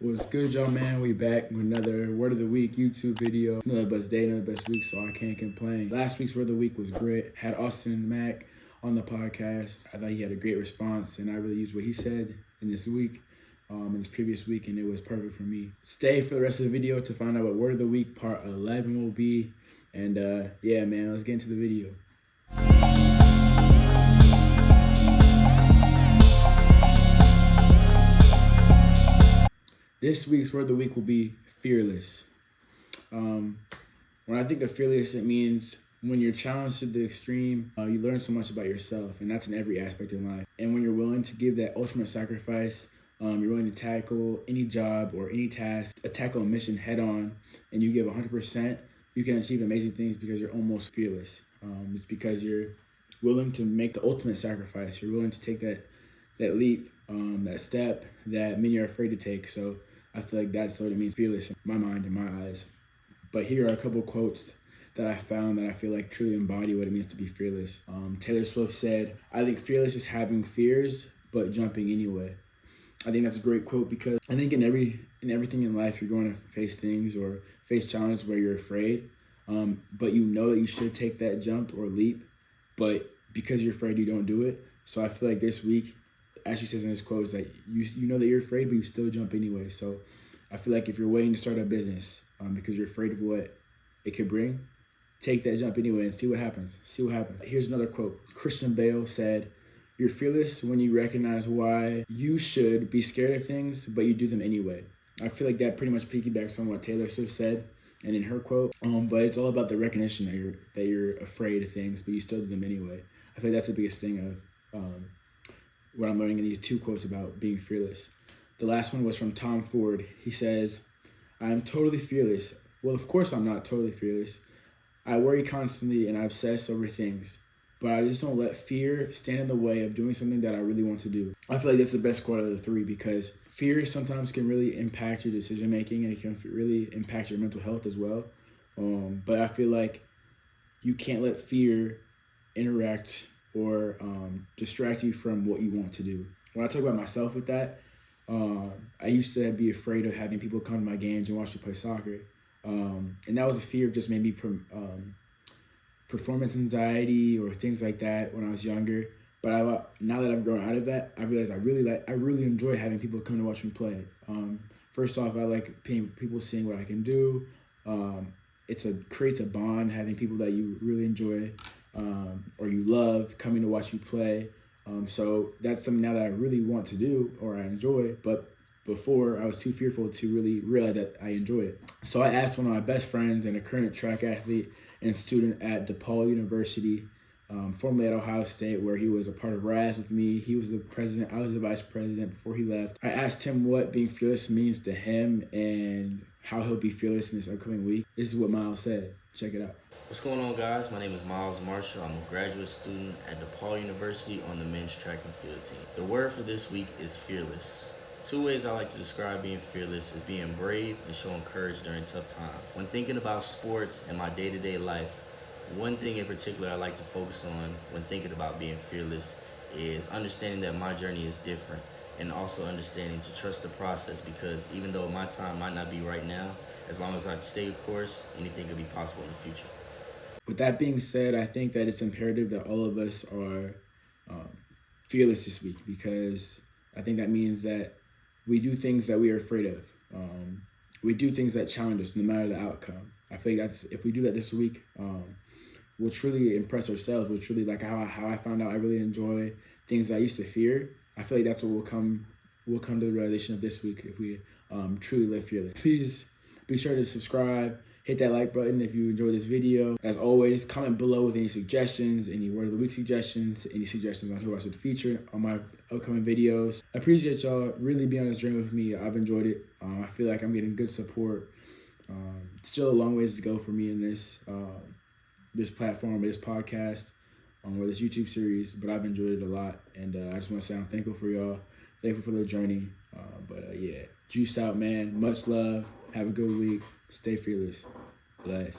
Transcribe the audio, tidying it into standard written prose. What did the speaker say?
What's good, y'all, man? We back with another Word of the Week YouTube video. Another best day, another best week, so I can't complain. Last week's Word of the Week was great. Had Austin Mack on the podcast. I thought he had a great response, and I really used what he said in this week, in this previous week, and it was perfect for me. Stay for the rest of the video to find out what Word of the Week part 11 will be. And yeah, man, let's get into the video. This week's Word of the Week will be fearless. When I think of fearless, it means when you're challenged to the extreme, you learn so much about yourself, and that's in every aspect of life. And when you're willing to give that ultimate sacrifice, you're willing to tackle any job or any task, tackle a mission head on, and you give 100%, you can achieve amazing things because you're almost fearless. It's because you're willing to make the ultimate sacrifice. You're willing to take that leap, that step that many are afraid to take. So I feel like that's what it means, fearless, in my mind, in my eyes. But here are a couple quotes that I found that I feel like truly embody what it means to be fearless. Taylor Swift said, "I think fearless is having fears, but jumping anyway." I think that's a great quote because I think in everything in life, you're going to face things or face challenges where you're afraid, but you know that you should take that jump or leap, but because you're afraid, you don't do it. So I feel like this week, as she says in this quote, is that you know that you're afraid, but you still jump anyway. So I feel like if you're waiting to start a business because you're afraid of what it could bring, take that jump anyway and see what happens. See what happens. Here's another quote. Christian Bale said, "You're fearless when you recognize why you should be scared of things, but you do them anyway." I feel like that pretty much piggybacks on what Taylor Swift said and in her quote. But it's all about the recognition that you're afraid of things, but you still do them anyway. I think that's the biggest thing of what I'm learning in these two quotes about being fearless. The last one was from Tom Ford. He says, "I am totally fearless. Well, of course I'm not totally fearless. I worry constantly and I obsess over things, but I just don't let fear stand in the way of doing something that I really want to do." I feel like that's the best quote out of the three because fear sometimes can really impact your decision making and it can really impact your mental health as well. But I feel like you can't let fear interact or distract you from what you want to do. When I talk about myself with that, I used to be afraid of having people come to my games and watch me play soccer. And that was a fear of just maybe performance anxiety or things like that when I was younger. But now that I've grown out of that, I realize I really enjoy having people come to watch me play. First off, I like people seeing what I can do. It creates a bond, having people that you really enjoy or you love coming to watch you play. So that's something now that I really want to do or I enjoy, but before I was too fearful to really realize that I enjoyed it. So I asked one of my best friends and a current track athlete and student at DePaul University, formerly at Ohio State, where he was a part of RAS with me. He was the president, I was the vice president before he left. I asked him what being fearless means to him and how he'll be fearless in this upcoming week. This is what Miles said. Check it out. What's going on, guys? My name is Miles Marshall. I'm a graduate student at DePaul University on the men's track and field team. The word for this week is fearless. Two ways I like to describe being fearless is being brave and showing courage during tough times. When thinking about sports and my day-to-day life, one thing in particular I like to focus on when thinking about being fearless is understanding that my journey is different and also understanding to trust the process, because even though my time might not be right now, as long as I stay the course, anything could be possible in the future. With that being said, I think that it's imperative that all of us are fearless this week, because I think that means that we do things that we are afraid of. We do things that challenge us no matter the outcome. I think if we do that this week, we'll truly impress ourselves. We'll truly, like how I found out I really enjoy things that I used to fear. I feel like that's what will come to the realization of this week if we truly live fearless. Please be sure to subscribe. Hit that like button if you enjoyed this video. As always, comment below with any suggestions, any word of the week suggestions, any suggestions on who I should feature on my upcoming videos. I appreciate y'all really being on this journey with me. I've enjoyed it. I feel like I'm getting good support. Still a long ways to go for me in this platform, this podcast, or this YouTube series, but I've enjoyed it a lot. And I just want to say I'm thankful for y'all, thankful for the journey. Yeah, juice out, man. Much love. Have a good week. Stay fearless. Bless.